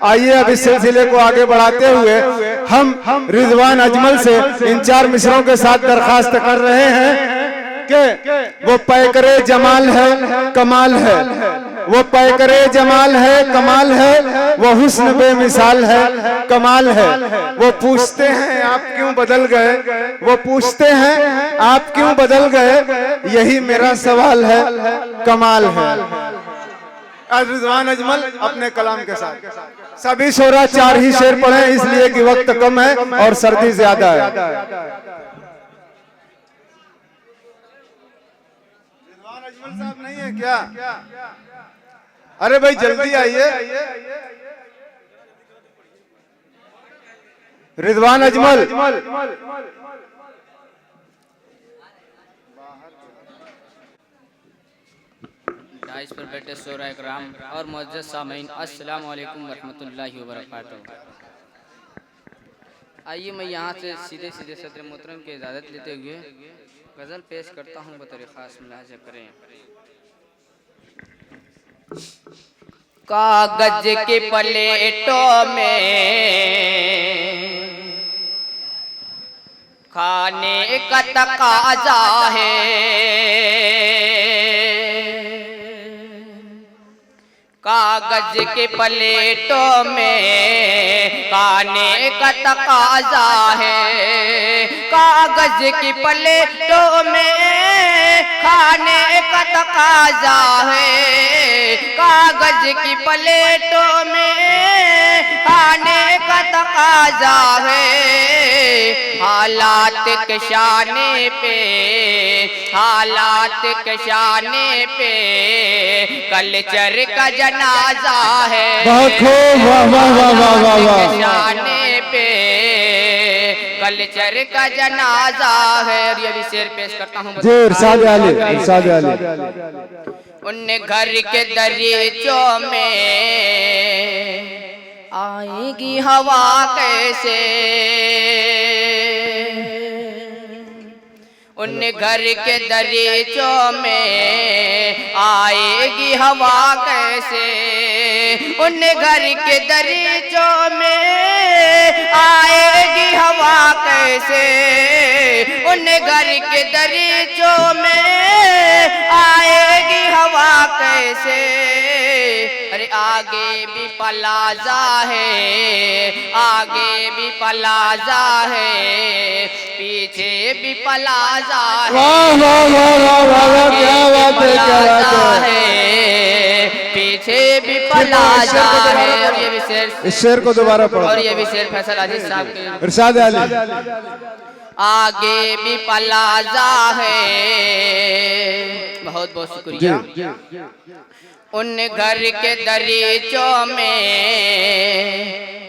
आइए अब इस सिलसिले को आगे बढ़ाते हुए हम रिजवान अजमल से इन 4 मिसरों के साथ दरखास्त कर रहे हैं कि वो पैकरे जमाल है कमाल है, वो पैकरे जमाल है कमाल है, वो हुस्न बेमिसाल है कमाल है। वो पूछते हैं आप क्यों बदल गए, वो पूछते हैं आप क्यों बदल गए, यही मेरा सवाल है कमाल है। रिजवान अजमल अपने कलाम के साथ सभी शोरा 4 ही शेर पढ़े इसलिए कि वक्त कम है और सर्दी ज्यादा है। रिजवान अजमल साहब नहीं है क्या? अरे भाई जल्दी आइए। रिजवान अजमल इस पर बैठे शोरा इकराम और मुअज़्ज़ज़ सामीन, अस्सलामु अलैकुम वरहमतुल्लाहि वबरकातुहू। आइए मैं यहाँ से सीधे सदर मोहतरम की इजाज़त लेते हुए गज़ल पेश करता हूँ बतौर ख़ास मुलाहिज़ा करें। कागज के प्लेटों में खाने का तकाज़ा है, कागज के प्लेटों में खाने का तकाज़ा है, कागज की प्लेटों में खाने का तकाज़ा है, कागज की प्लेटों में खाने का तकाज़ा है। हालात के शाने पे, हालात के शाने पे कल्चर का जनाजा है। बहुत खूब, वाह वाह वाह वाह वाह वाह। शाने पे कल्चर का जनाजा है। और ये भी शेर पेश करता हूँ जी, इरशाद आली, इरशाद आली। उन घर के दरीचों में आएगी हवा कैसे, उन घर के दरीचों में आएगी हवा कैसे, उन घर के दरीचों में आएगी हवा कैसे, उन घर के दरीचों में आएगी हवा कैसे। अरे आगे भी प्लाजा है, आगे भी प्लाजा है, पीछे भी प्लाजा है। वाह वाह वाह वाह वाह, क्या बात है, क्या बात है, पीछे भी प्लाजा है। और ये भी शेर, इस शेर को दोबारा पढ़ो। और ये भी शेर फैसल अजीज साहब के, इरशाद आली। आगे भी प्लाजा है। बहुत बहुत शुक्रिया। उन घर के दरीचों में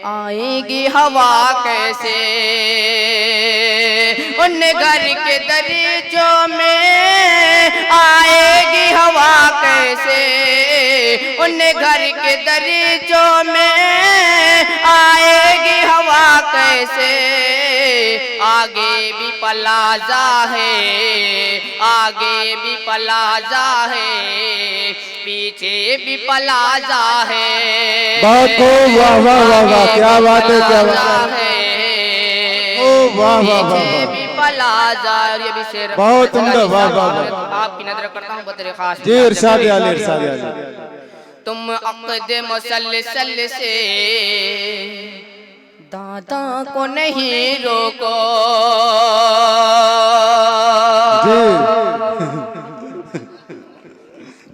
आएगी हवा कैसे, उन घर के दरीचों में आएगी हवा कैसे, उन घर के दरीचों में आएगी हवा कैसे। आगे भी प्लाजा है, आगे भी प्लाजा है, पीछे भी प्लाजा है। बहुत खूब, वाह वाह वाह वाह, क्या बात है, क्या बात है, ओ वाह वाह वाह, भी प्लाजा। और ये भी शेर बहुत उम्दा, वाह वाह वाह। आपकी नजर करता हूँ बतौर खास। जी, इरशाद आली, इरशाद आली। तुम अक़द मुसलसल से दादा को नहीं रोको,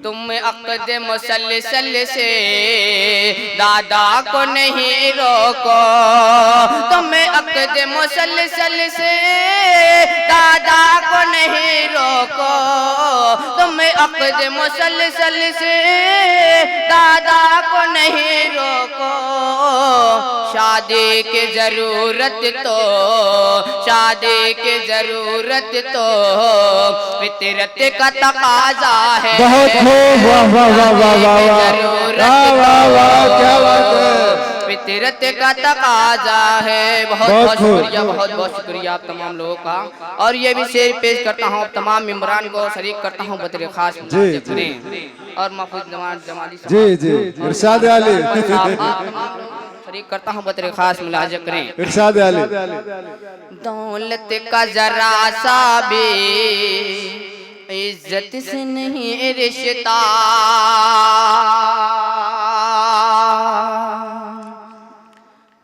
तुम अक़द मुसलसल से दादा को नहीं रोको, तुम अक़द मुसलसल से दादा को नहीं रोको, तुम अक़द मुसलसल से दादा को नहीं रोको। शादी की जरूरत तो, शादी की जरूरत तो फितरत का तकाजा है। बहुत खूब, वाह वाह वाह वाह वाह वाह वाह वाह, क्या बात है, फितरत का तकाजा है। बहुत बहुत शुक्रिया, बहुत बहुत शुक्रिया आप तमाम लोगों का। और ये भी शेर पेश करता हूँ तमाम मेम्बरान को शरीक करता हूँ बतौर खास और महफूज जमाली। जी जी, इरशाद आली। शरीक करता हूँ बतरे खास मुलाजा करें। इरशाद आले। दौलत का जरा सा भी इज्जत से नहीं रिश्ता,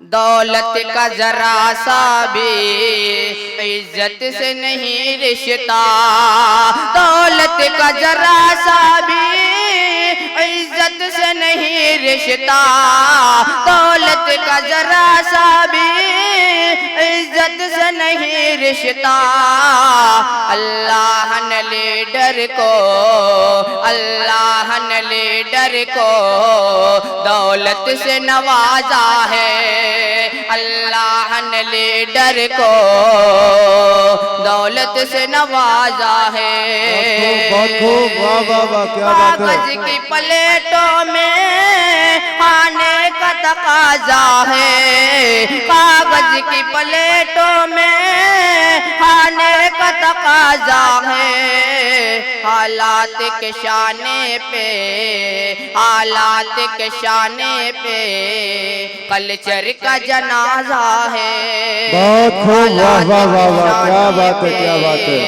दौलत का जरा सा भी इज्जत से नहीं रिश्ता, दौलत का जरा सा भी इज्जत से नहीं रिश्ता, दौलत का जरा सा भी इज्जत से नहीं रिश्ता। अल्लाह ने लीडर को, अल्लाह ने लीडर को दौलत से नवाजा है, अल्लाह ने लीडर को दौलत से नवाजा है। बहुत खूब, वाह वाह वाह, क्या बात है। कागज की प्लेटों में खाने का तकाजा है, कागज की प्लेटों में खाने का तकाजा है। हालात के शाने पे, हालात के शाने पे कल्चर का जनाजा है। बहुत खूब, वाह वाह वाह वाह, क्या बात है, क्या बात है,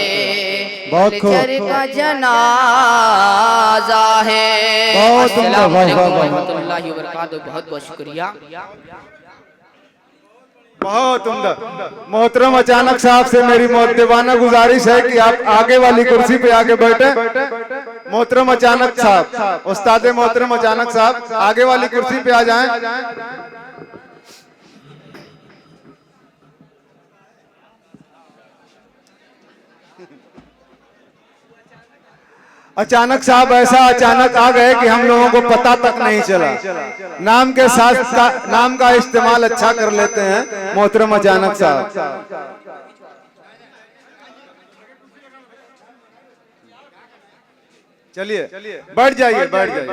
बहुत खूब। कल्चर का जनाजा है। बहुत उम्दा, वाह वाह वाह, रहमतुल्लाहि व बरकातहू। बहुत बहुत शुक्रिया, बहुत उम्दा। मोहतरम अचानक साहब से मेरी मुअद्दिबाना गुजारिश है कि आप आगे वाली कुर्सी पे आके बैठे। मोहतरम अचानक साहब, उस्ताद मोहतरम अचानक साहब आगे वाली कुर्सी पे आ जाएं। अचानक साहब ऐसा अचानक आ गए कि हम लोगों को पता तक नहीं चला। नाम के साथ नाम का इस्तेमाल अच्छा कर लेते हैं मोहतरम अचानक साहब। चलिए बैठ जाइए, बैठ जाइए।